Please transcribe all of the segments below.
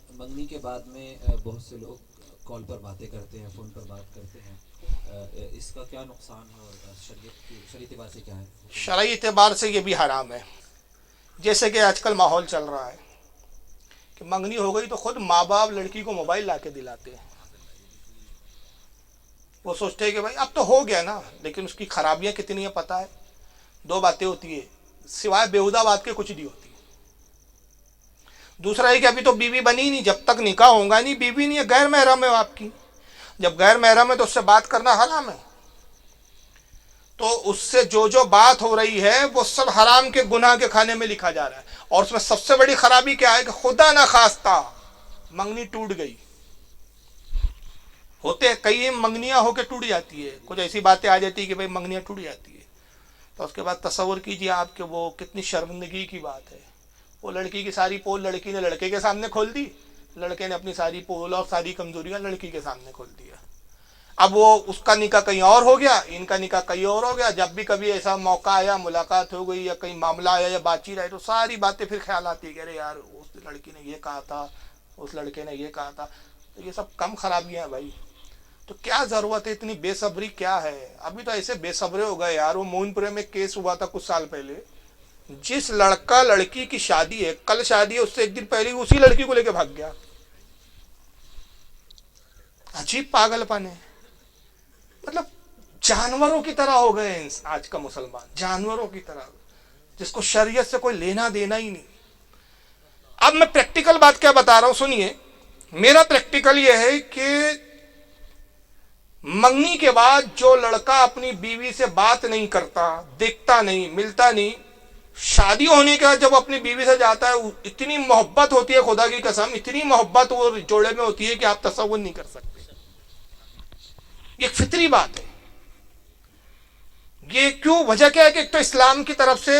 منگنی کے بعد میں بہت سے لوگ کال پر باتیں کرتے ہیں، فون پر بات کرتے ہیں، اس کا کیا نقصان ہے اور شریعت اعتبار سے کیا ہے؟ شرعی اعتبار سے یہ بھی حرام ہے. جیسے کہ آج کل ماحول چل رہا ہے کہ منگنی ہو گئی تو خود ماں باپ لڑکی کو موبائل لا کے دلاتے ہیں. وہ سوچتے ہیں کہ بھائی اب تو ہو گیا نا، لیکن اس کی خرابیاں کتنی ہیں پتہ ہے. دو باتیں ہوتی ہے، سوائے بیہودہ بات کے کچھ نہیں ہوتی. دوسرا ہے کہ ابھی تو بیوی بنی نہیں، جب تک نکاح ہوگا نہیں بیوی نہیں ہے، غیر محرم ہے آپ کی. جب غیر محرم ہے تو اس سے بات کرنا حرام ہے. تو اس سے جو بات ہو رہی ہے وہ سب حرام کے گناہ کے کھانے میں لکھا جا رہا ہے. اور اس میں سب سے بڑی خرابی کیا ہے کہ خدا نہ خواستہ منگنی ٹوٹ گئی. ہوتے کئی منگنیاں ہو کے ٹوٹ جاتی ہے، کچھ ایسی باتیں آ جاتی ہے کہ بھائی منگنیاں ٹوٹ جاتی ہے. تو اس کے بعد تصور کیجئے آپ کہ وہ کتنی شرمندگی کی بات ہے. وہ لڑکی کی ساری پول لڑکی نے لڑکے کے سامنے کھول دی، لڑکے نے اپنی ساری پول اور ساری کمزوریاں لڑکی کے سامنے کھول دیا. اب وہ اس کا نکاح کہیں اور ہو گیا، ان کا نکاح کہیں اور ہو گیا. جب بھی کبھی ایسا موقع آیا، ملاقات ہو گئی یا کہیں معاملہ آیا یا بات چیت آئی تو ساری باتیں پھر خیال آتی ہے کہ ارے یار اس لڑکی نے یہ کہا تھا، اس لڑکے نے یہ کہا تھا. تو یہ سب کم خرابیاں ہیں بھائی. تو کیا ضرورت ہے اتنی بے صبری کیا ہے؟ ابھی تو ایسے بے صبرے ہو گئے یار. وہ مون پورے میں کیس ہوا تھا کچھ سال پہلے، جس لڑکا لڑکی کی شادی ہے، کل شادی ہے، اس سے ایک دن پہلے اسی لڑکی کو لے کے بھاگ گیا. عجیب پاگل پن ہے. مطلب جانوروں کی طرح ہو گئے ہیں آج کا مسلمان، جانوروں کی طرح، جس کو شریعت سے کوئی لینا دینا ہی نہیں. اب میں پریکٹیکل بات کیا بتا رہا ہوں سنیے. میرا پریکٹیکل یہ ہے کہ منگنی کے بعد جو لڑکا اپنی بیوی سے بات نہیں کرتا، دیکھتا نہیں، ملتا نہیں، شادی ہونے کے بعد جب اپنی بیوی سے جاتا ہے اتنی محبت ہوتی ہے، خدا کی قسم اتنی محبت وہ جوڑے میں ہوتی ہے کہ آپ تصور نہیں کر سکتے. یہ ایک فطری بات ہے. یہ کیوں؟ وجہ کیا ہے کہ ایک تو اسلام کی طرف سے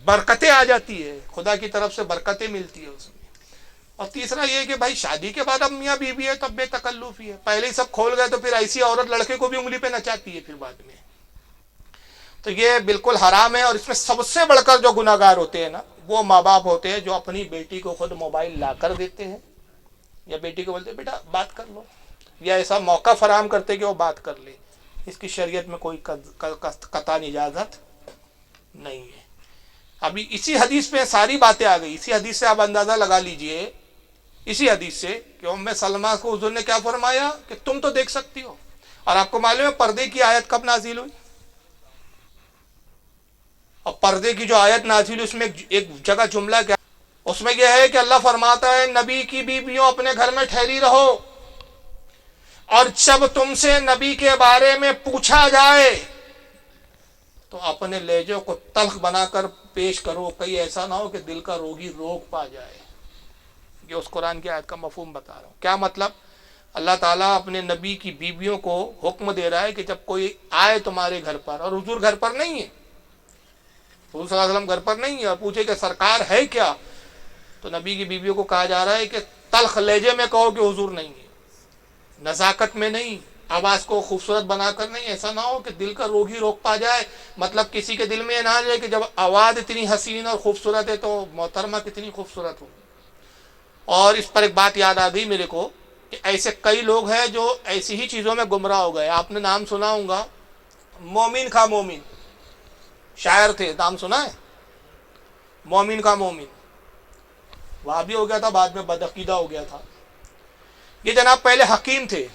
برکتیں آ جاتی ہے، خدا کی طرف سے برکتیں ملتی ہے اس میں. اور تیسرا یہ کہ بھائی شادی کے بعد اب میاں بیوی ہے تب بے تکلفی ہے. پہلے ہی سب کھول گئے تو پھر ایسی عورت لڑکے کو بھی انگلی پہ نچاتی ہے پھر بعد میں. تو یہ بالکل حرام ہے. اور اس میں سب سے بڑھ کر جو گناہ گار ہوتے ہیں نا، وہ ماں باپ ہوتے ہیں جو اپنی بیٹی کو خود موبائل لا کر دیتے ہیں، یا بیٹی کو بولتے ہیں بیٹا بات کر لو، یا ایسا موقع فراہم کرتے کہ وہ بات کر لے. اس کی شریعت میں کوئی قطعی اجازت نہیں ہے. ابھی اسی حدیث میں ساری باتیں آ گئی. اسی حدیث سے آپ اندازہ لگا لیجئے، اسی حدیث سے کہ ام سلمہ کو حضور نے کیا فرمایا کہ تم تو دیکھ سکتی ہو. اور آپ کو معلوم ہے پردے کی آیت کب نازل ہوئی؟ اور پردے کی جو آیت نازل ہوئی اس میں ایک جگہ جملہ کیا، اس میں یہ ہے کہ اللہ فرماتا ہے نبی کی بیویوں اپنے گھر میں ٹھہری رہو، اور جب تم سے نبی کے بارے میں پوچھا جائے تو اپنے لہجے کو تلخ بنا کر پیش کرو، کہیں ایسا نہ ہو کہ دل کا روگی روک پا جائے. یہ اس قرآن کی آیت کا مفہوم بتا رہا ہوں. کیا مطلب؟ اللہ تعالیٰ اپنے نبی کی بیویوں کو حکم دے رہا ہے کہ جب کوئی آئے تمہارے گھر پر، اور حضور گھر پر نہیں ہے، حضور صلی اللہ علیہ وسلم گھر پر نہیں ہے، اور پوچھے کہ سرکار ہے کیا، تو نبی کی بیویوں کو کہا جا رہا ہے کہ تلخ لہجے میں کہو کہ حضور نہیں ہے، نزاکت میں نہیں، آواز کو خوبصورت بنا کر نہیں، ایسا نہ ہو کہ دل کا روگی روک پا جائے. مطلب کسی کے دل میں یہ نہ آ جائے کہ جب آواز اتنی حسین اور خوبصورت ہے تو محترمہ کتنی خوبصورت ہو. اور اس پر ایک بات یاد آ گئی میرے کو کہ ایسے کئی لوگ ہیں جو ایسی ہی چیزوں میں گمراہ ہو گئے. آپ نے نام سنا ہوگا مومن خواہ مومن، شاعر تھے، نام سنا ہے؟ مومن خواہ مومن، وہاں بھی ہو گیا تھا، بعد میں بدعقیدہ ہو گیا تھا. یہ جناب پہلے حکیم تھے.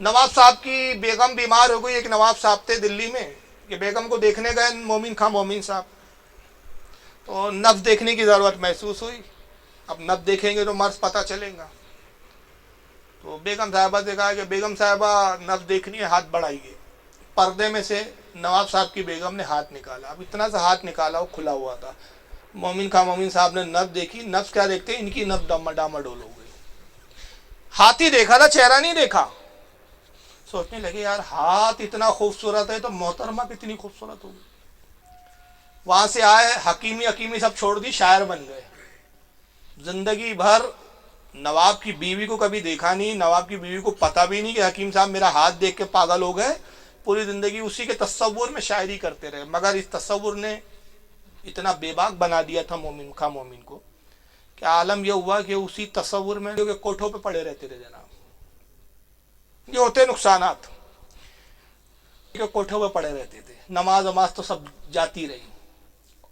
نواب صاحب کی بیگم بیمار ہو گئی. ایک نواب صاحب تھے دلی میں، کہ بیگم کو دیکھنے گئے مومن خواہ مومن صاحب، تو نبض دیکھنے کی ضرورت محسوس ہوئی. اب نبض دیکھیں گے تو مرض پتہ چلے گا. تو بیگم صاحبہ سے کہا کہ بیگم صاحبہ نبض دیکھنی ہے، ہاتھ بڑھائیے. پردے میں سے نواب صاحب کی بیگم نے ہاتھ نکالا. اب اتنا سا ہاتھ نکالا، وہ کھلا ہوا تھا. مومن خواہ مومن صاحب نے نبض دیکھی. نبض کیا دیکھتے ہیں، ان کی نبض ڈاماڈول ہو گئی. ہاتھ ہی دیکھا تھا، چہرہ نہیں دیکھا. سوچنے لگے یار ہاتھ اتنا خوبصورت ہے تو محترمہ کتنی خوبصورت ہوگی. وہاں سے آئے، حکیمی سب چھوڑ دی، شاعر بن گئے. زندگی بھر نواب کی بیوی کو کبھی دیکھا نہیں، نواب کی بیوی کو پتہ بھی نہیں کہ حکیم صاحب میرا ہاتھ دیکھ کے پاگل ہو گئے. پوری زندگی اسی کے تصور میں شاعری کرتے رہے. مگر اس تصور نے اتنا بے باک بنا دیا تھا مومن خواہ مومن کو کہ عالم یہ ہوا کہ اسی تصور میں کہ کوٹھوں پہ پڑے رہتے تھے جناب. یہ ہوتے نقصانات کہ کوٹھوں پہ پڑے رہتے تھے. نماز تو سب جاتی رہی,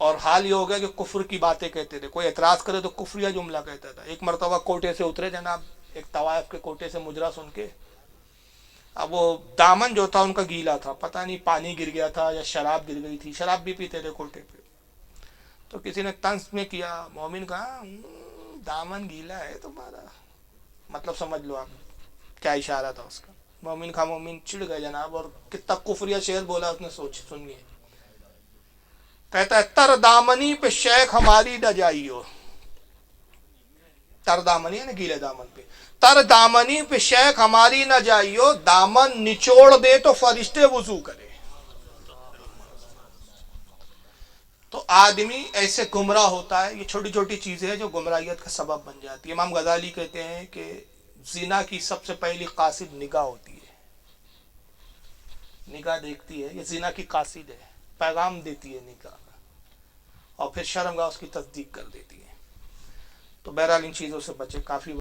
اور حال یہ ہو گیا کہ کفر کی باتیں کہتے تھے. کوئی اعتراض کرے تو کفریہ جملہ کہتا تھا. ایک مرتبہ کوٹے سے اترے جناب, ایک طوائف کے کوٹے سے مجرا سن کے. اب وہ دامن جو تھا ان کا گیلا تھا, پتہ نہیں پانی گر گیا تھا یا شراب گر گئی تھی. شراب بھی پیتے تھے کوٹے پہ. تو کسی نے طنز میں کیا, مومن کہا دامن گیلا ہے تمہارا, مطلب سمجھ لو آپ کیا اشارہ تھا اس کا. مومن کہا, مومن چڑ گئے جناب, اور کتنا کفریہ شعر بولا اس نے, سنیے. کہتا ہے تر دامنی پہ شیخ ہماری نہ جائیو. تر دامنی ہے نا گیلے دامن پہ. تر دامنی پہ شیخ ہماری نہ جائیو, دامن نچوڑ دے تو فرشتے وضو کرے. تو آدمی ایسے گمراہ ہوتا ہے. یہ چھوٹی چھوٹی چیزیں ہیں جو گمراہیت کا سبب بن جاتی ہے. امام غزالی کہتے ہیں کہ زنا کی سب سے پہلی قاصد نگاہ ہوتی ہے. نگاہ دیکھتی ہے, یہ زنا کی قاصد ہے, پیغام دیتی ہے نگاہ, اور پھر شرمگاہ اس کی تصدیق کر دیتی ہے. تو بہرحال ان چیزوں سے بچے. کافی